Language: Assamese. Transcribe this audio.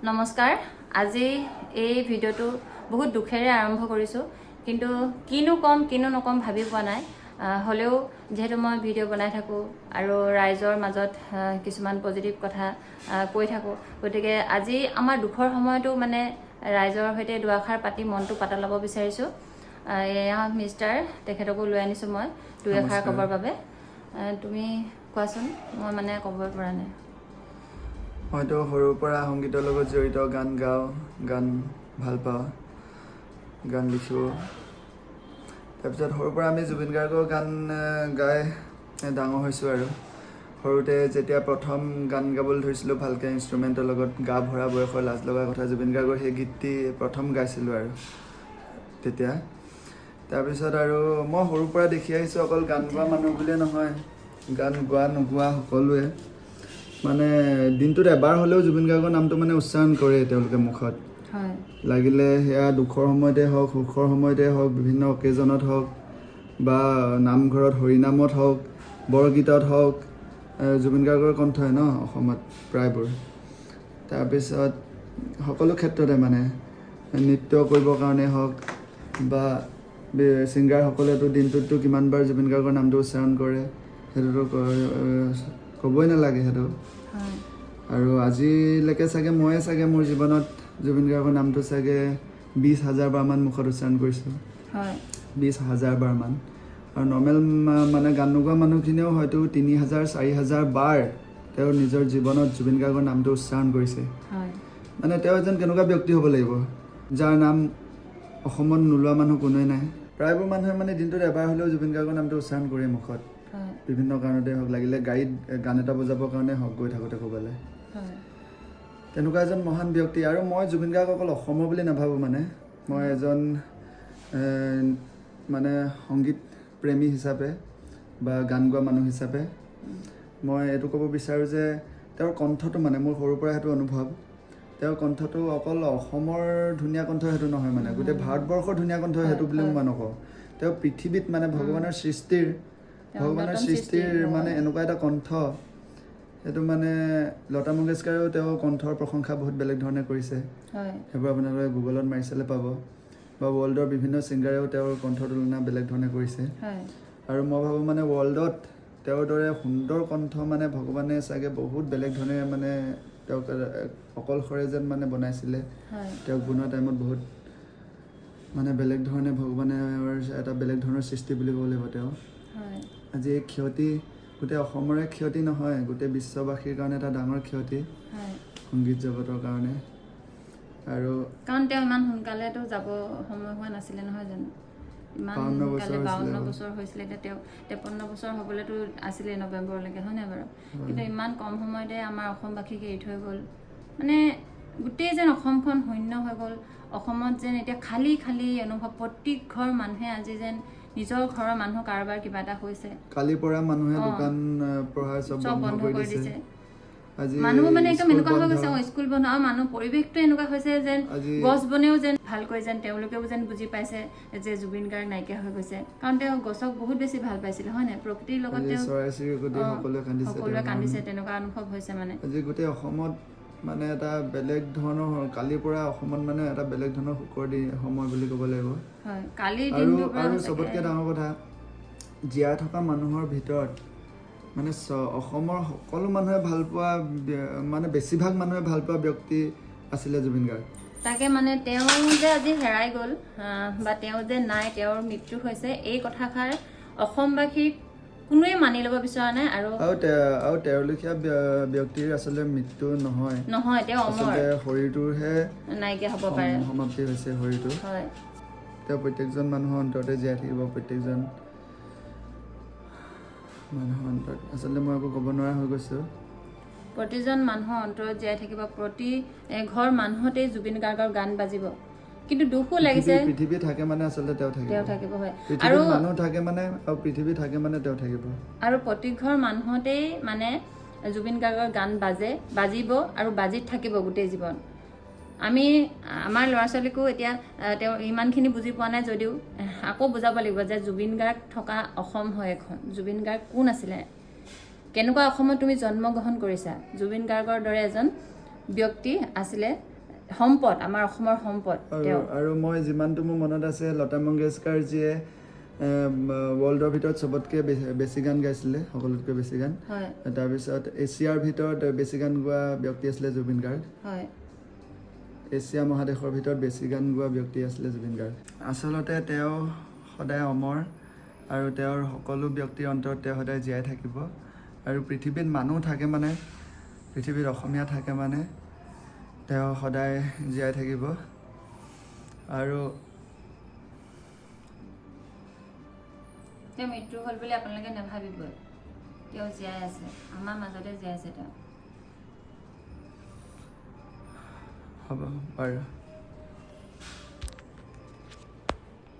নমস্কাৰ আজি এই ভিডিওটো বহুত দুখেৰে আৰম্ভ কৰিছো কিন্তু কিনো নকম ভাবি পোৱা নাই হলেও যেহেতু মই ভিডিও বনাই থাকো আৰু ৰাইজৰ মাজত কিছুমান পজিটিভ কথা কৈ থাকো গতিকে আজি আমাৰ দুখৰ সময়টো মানে ৰাইজৰ সৈতে দুআষাৰ পাতি মনটো পাতা ল'ব বিচাৰিছো এয়া মিষ্টাৰ তেখেতকো লৈ আনিছো মই দুই আষাৰ কবৰ বাবে তুমি কোৱাচোন মই মানে ক'ব পৰা নাই হয়তো সৰুৰ পৰা সংগীতৰ লগত জড়িত গান গাওঁ গান ভাল পাওঁ গান লিখোঁ তাৰপিছত সৰুৰ পৰা আমি জুবিন গাৰ্গৰ গান গাই ডাঙৰ হৈছোঁ আৰু সৰুতে যেতিয়া প্ৰথম গান গাবলৈ ধৰিছিলোঁ ভালকৈ ইনষ্ট্ৰুমেণ্টৰ লগত গা ভৰা বয়সৰ লাজ লগা কথা জুবিন গাৰ্গৰ সেই গীতটি প্ৰথম গাইছিলোঁ আৰু তেতিয়া তাৰপিছত আৰু মই সৰুৰ পৰা দেখি আহিছোঁ অকল গান গোৱা মানুহ বুলিয়ে নহয় গান গোৱা নোগোৱা সকলোৱে মানে দিনটোত এবাৰ হ'লেও জুবিন গাৰ্গৰ নামটো মানে উচ্চাৰণ কৰে তেওঁলোকে মুখত লাগিলে সেয়া দুখৰ সময়তে হওক সুখৰ সময়তে হওক বিভিন্ন অকেজনত হওক বা নামঘৰত হৰিনামত হওক বৰগীতত হওক জুবিন গাৰ্গৰ কণ্ঠই ন অসমত প্ৰায়বোৰ তাৰপিছত সকলো ক্ষেত্ৰতে মানে নৃত্য কৰিবৰ কাৰণে হওক বা ছিংগাৰসকলেতো দিনটোততো কিমানবাৰ জুবিন গাৰ্গৰ নামটো উচ্চাৰণ কৰে সেইটোতো ক'বই নালাগে সেইটো আৰু আজিলৈকে চাগে ময়ে চাগে মোৰ জীৱনত জুবিন গাৰ্গৰ নামটো চাগে 20,000 বাৰমান মুখত উচ্চাৰণ কৰিছোঁ 20,000 বাৰমান আৰু নৰ্মেল মানে গান নোগোৱা মানুহখিনিও হয়তো 3,000 4,000 বাৰ তেওঁ নিজৰ জীৱনত জুবিন গাৰ্গৰ নামটো উচ্চাৰণ কৰিছে মানে তেওঁ এজন কেনেকুৱা ব্যক্তি হ'ব লাগিব যাৰ নাম অসমত নোলোৱা মানুহ কোনোৱে নাই প্ৰায়বোৰ মানুহে মানে দিনটোত এবাৰ হ'লেও জুবিন গাৰ্গৰ নামটো উচ্চাৰণ কৰে মুখত বিভিন্ন কাৰণতে হওক লাগিলে গাড়ীত গান এটা বজাবৰ কাৰণে হওক গৈ থাকোঁতে ক'বলৈ তেনেকুৱা এজন মহান ব্যক্তি আৰু মই জুবিন গাৰ্গ অকল অসমৰ বুলি নাভাবোঁ মানে মই এজন মানে সংগীত প্ৰেমী হিচাপে বা গান গোৱা মানুহ হিচাপে মই এইটো ক'ব বিচাৰোঁ যে তেওঁৰ কণ্ঠটো মানে মোৰ সৰুৰ পৰা সেইটো অনুভৱ তেওঁৰ কণ্ঠটো অকল অসমৰ ধুনীয়া কণ্ঠ সেইটো নহয় মানে গোটেই ভাৰতবৰ্ষৰ ধুনীয়া কণ্ঠ সেইটো বুলি মই নকওঁ তেওঁ পৃথিৱীত মানে ভগৱানৰ সৃষ্টিৰ মানে এনেকুৱা এটা কণ্ঠ সেইটো মানে লতা মংগেশকাৰেও তেওঁৰ কণ্ঠৰ প্ৰশংসা বহুত বেলেগ ধৰণে কৰিছে সেইবোৰ আপোনালোকে গুগলত মাৰি চালে পাব বা ৱৰ্ল্ডৰ বিভিন্ন ছিংগাৰেও তেওঁৰ কণ্ঠৰ তুলনা বেলেগ ধৰণে কৰিছে আৰু মই ভাবোঁ মানে ৱৰ্ল্ডত তেওঁৰ দৰে সুন্দৰ কণ্ঠ মানে ভগৱানে চাগে বহুত বেলেগ ধৰণে মানে তেওঁক অকলশৰে যেন মানে বনাইছিলে তেওঁক বনোৱা টাইমত বহুত মানে বেলেগ ধৰণে ভগৱানে এটা বেলেগ ধৰণৰ সৃষ্টি বুলি ক'ব লাগিব তেওঁ আজি এই ক্ষতি গোটেই অসমৰে ক্ষতি নহয় গোটেই বিশ্ববাসীৰ কাৰণে এটা ডাঙৰ ক্ষতি সংগীত জগতৰ কাৰণে আৰু কাৰণ তেওঁ ইমান সোনকালেতো যাব সময় হোৱা নাছিলে নহয় জানো ইমান সোনকালে 52 বছৰ হৈছিলে এতিয়া তেওঁ 53 বছৰ হ'বলৈতো আছিলে নৱেম্বৰলৈকে হয় নাই বাৰু কিন্তু ইমান কম সময়তে আমাৰ অসমবাসীক এৰি থৈ গ'ল মানে গোটেই যেন অসমখন শূন্য হৈ গ'ল অসমত যেন এতিয়া খালী অনুভৱ প্ৰত্যেক ঘৰ মানুহে আজি যেন নিজৰ ঘৰৰ মানুহ কাৰোবাৰ কিবা এটা হৈছে কালিৰ পৰা মানুহে দোকান পঢ়াৰ চব বন্ধ কৰি দিছে আজি মানুহ মানে একদম এনেকুৱা হৈ গৈছে স্কুল বন্ধ আৰু মানুহ পৰিৱেশটো এনেকুৱা হৈছে যেন গছ বনেও যেন ভালকৈ যেন তেওঁলোকেও যেন বুজি পাইছে যে জুবিন গাৰ্গ নাইকিয়া হৈ গৈছে কাৰণ তেওঁ গছক বহুত বেছি ভাল পাইছিল হয় নাই প্ৰকৃতিৰ লগত তেওঁ সকলোৱে কান্দিছে তেনেকুৱা অনুভৱ হৈছে মানে আজি গোটেই অসমত মানে এটা বেলেগ ধৰণৰ কালিৰ পৰা অসমত মানে এটা বেলেগ ধৰণৰ সুখৰ সময় বুলি ক'ব লাগিব আৰু চবতকৈ ডাঙৰ কথা জীয়াই থকা মানুহৰ ভিতৰত মানে অসমৰ সকলো মানুহে ভাল পোৱা মানে বেছিভাগ মানুহে ভাল পোৱা ব্যক্তি আছিলে জুবিন গাৰ্গ তাকে মানে তেওঁ যে আজি হেৰাই গ'ল বা তেওঁ যে নাই তেওঁৰ মৃত্যু হৈছে এই কথাষাৰ অসমবাসীক কোনোৱে মানি ল'ব বিচৰা নাই আৰু তেওঁৰ লেখীয়া ব্যক্তিৰ আচলতে মৃত্যু নহয় তেওঁ অমৰ শৰীৰটোৰহে নাইকিয়া হ'ব পাৰে সমাপ্তি হৈছে শৰীৰটো তেওঁ প্ৰত্যেকজন মানুহৰ অন্তৰতে জীয়াই থাকিব প্ৰত্যেকজন মানুহৰ অন্তৰত আচলতে মই একো ক'ব নোৱাৰা হৈ গৈছোঁ প্ৰতিজন মানুহৰ অন্তৰত জীয়াই থাকিব প্ৰতি ঘৰ মানুহতেই জুবিন গাৰ্গৰ গান বাজিব কিন্তু দুখো লাগিছে পৃথিৱী থাকে মানে আচলতে তেওঁ থাকিব হয় আৰু মানুহ থাকে মানে আৰু পৃথিৱী থাকে মানে তেওঁ থাকিব আৰু প্ৰতি ঘৰ মানুহতেই মানে জুবিন গাৰ্গৰ গান বাজিব আৰু বাজিত থাকিব গোটেই জীৱন আমি আমাৰ ল'ৰা ছোৱালীকো এতিয়া তেওঁ ইমানখিনি বুজি পোৱা নাই যদিও আকৌ বুজাব লাগিব যে জুবিন গাৰ্গ থকা অসম হয় এখন জুবিন গাৰ্গ কোন আছিলে কেনেকুৱা অসমত তুমি জন্মগ্ৰহণ কৰিছা জুবিন গাৰ্গৰ দৰে এজন ব্যক্তি আছিলে সম্পদ, আমাৰ অসমৰ সম্পদ তেওঁ। আৰু মই যিমানটো মোৰ মনত আছে লতা মংগেশকাৰজীয়ে ৱৰ্ল্ডৰ ভিতৰত চবতকৈ বেছি গান গাইছিলে, সকলোতকৈ বেছি গান। হয় তাৰপিছত এছিয়াৰ ভিতৰত বেছি গান গোৱা ব্যক্তি আছিলে জুবিন গাৰ্গ। হয় এছিয়া মহাদেশৰ ভিতৰত বেছি গান গোৱা ব্যক্তি আছিলে জুবিন গাৰ্গ। আচলতে তেওঁ সদায় অমৰ আৰু তেওঁৰ সকলো ব্যক্তিৰ অন্তৰত তেওঁ সদায় জীয়াই থাকিব। আৰু পৃথিৱীত মানুহ থাকে মানে, পৃথিৱীত অসমীয়া থাকে মানে তেওঁ সদায় জীয়াই থাকিব। আৰু তেওঁ মৃত্যু হ'ল বুলি আপোনালোকে নাভাবিবই, তেওঁ জীয়াই আছে, আমাৰ মাজতে জীয়াই আছে তেওঁ। হ'ব বাৰু।